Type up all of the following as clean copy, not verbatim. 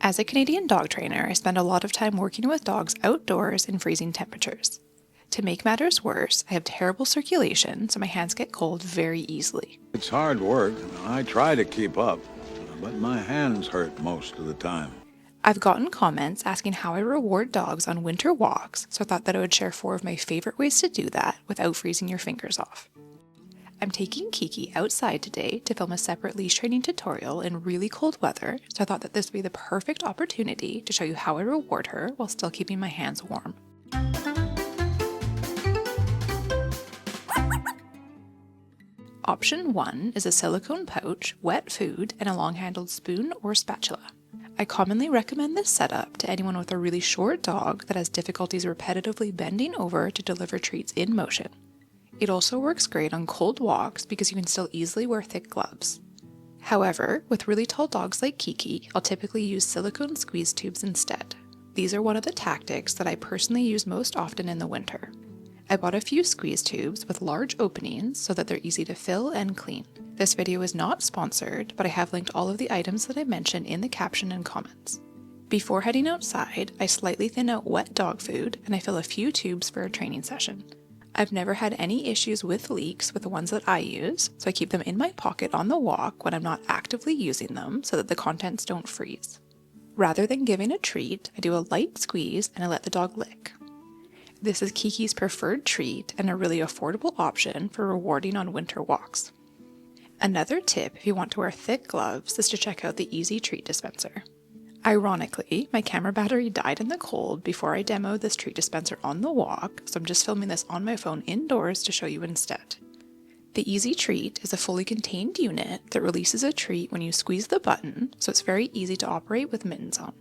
As a Canadian dog trainer, I spend a lot of time working with dogs outdoors in freezing temperatures. To make matters worse, I have terrible circulation, so my hands get cold very easily. It's hard work. I try to keep up, but my hands hurt most of the time. I've gotten comments asking how I reward dogs on winter walks, so I thought that I would share 4 of my favorite ways to do that without freezing your fingers off. I'm taking Kiki outside today to film a separate leash training tutorial in really cold weather, so I thought that this would be the perfect opportunity to show you how I reward her while still keeping my hands warm. Option 1 is a silicone pouch, wet food, and a long-handled spoon or spatula. I commonly recommend this setup to anyone with a really short dog that has difficulties repetitively bending over to deliver treats in motion. It also works great on cold walks because you can still easily wear thick gloves. However, with really tall dogs like Kiki, I'll typically use silicone squeeze tubes instead. These are one of the tactics that I personally use most often in the winter. I bought a few squeeze tubes with large openings so that they're easy to fill and clean. This video is not sponsored, but I have linked all of the items that I mentioned in the caption and comments. Before heading outside, I slightly thin out wet dog food and I fill a few tubes for a training session. I've never had any issues with leaks with the ones that I use, so I keep them in my pocket on the walk when I'm not actively using them so that the contents don't freeze. Rather than giving a treat, I do a light squeeze and I let the dog lick. This is Kiki's preferred treat and a really affordable option for rewarding on winter walks. Another tip if you want to wear thick gloves is to check out the Easy Treat Dispenser. Ironically, my camera battery died in the cold before I demoed this treat dispenser on the walk, so I'm just filming this on my phone indoors to show you instead. The Easy Treat is a fully contained unit that releases a treat when you squeeze the button, so it's very easy to operate with mittens on.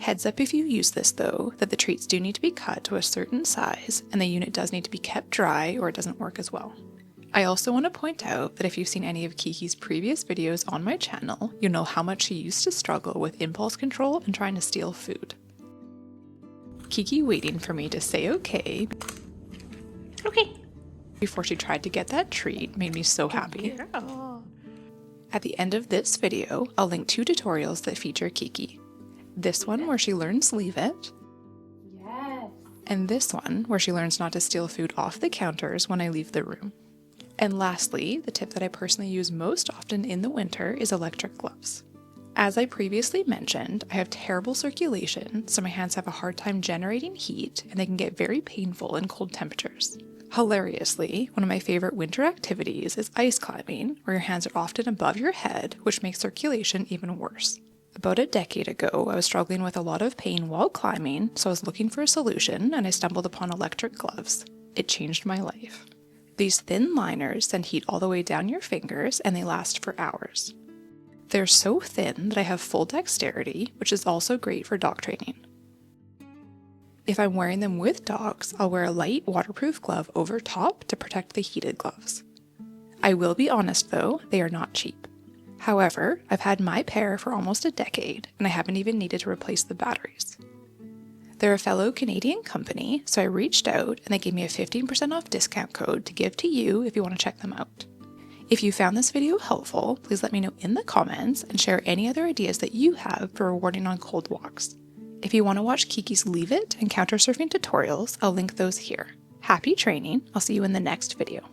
Heads up if you use this though, that the treats do need to be cut to a certain size and the unit does need to be kept dry or it doesn't work as well. I also want to point out that if you've seen any of Kiki's previous videos on my channel, you'll know how much she used to struggle with impulse control and trying to steal food. Kiki waiting for me to say okay before she tried to get that treat made me so happy. At the end of this video, I'll link 2 tutorials that feature Kiki. This one where she learns leave it, and this one where she learns not to steal food off the counters when I leave the room. And lastly, the tip that I personally use most often in the winter is electric gloves. As I previously mentioned, I have terrible circulation, so my hands have a hard time generating heat and they can get very painful in cold temperatures. Hilariously, one of my favorite winter activities is ice climbing, where your hands are often above your head, which makes circulation even worse. About a decade ago, I was struggling with a lot of pain while climbing, so I was looking for a solution and I stumbled upon electric gloves. It changed my life. These thin liners send heat all the way down your fingers and they last for hours. They're so thin that I have full dexterity, which is also great for dog training. If I'm wearing them with dogs, I'll wear a light waterproof glove over top to protect the heated gloves. I will be honest though, they are not cheap. However, I've had my pair for almost a decade and I haven't even needed to replace the batteries. They're a fellow Canadian company, so I reached out and they gave me a 15% off discount code to give to you if you want to check them out. If you found this video helpful, please let me know in the comments and share any other ideas that you have for rewarding on cold walks. If you want to watch Kiki's Leave It and counter surfing tutorials, I'll link those here. Happy training! I'll see you in the next video.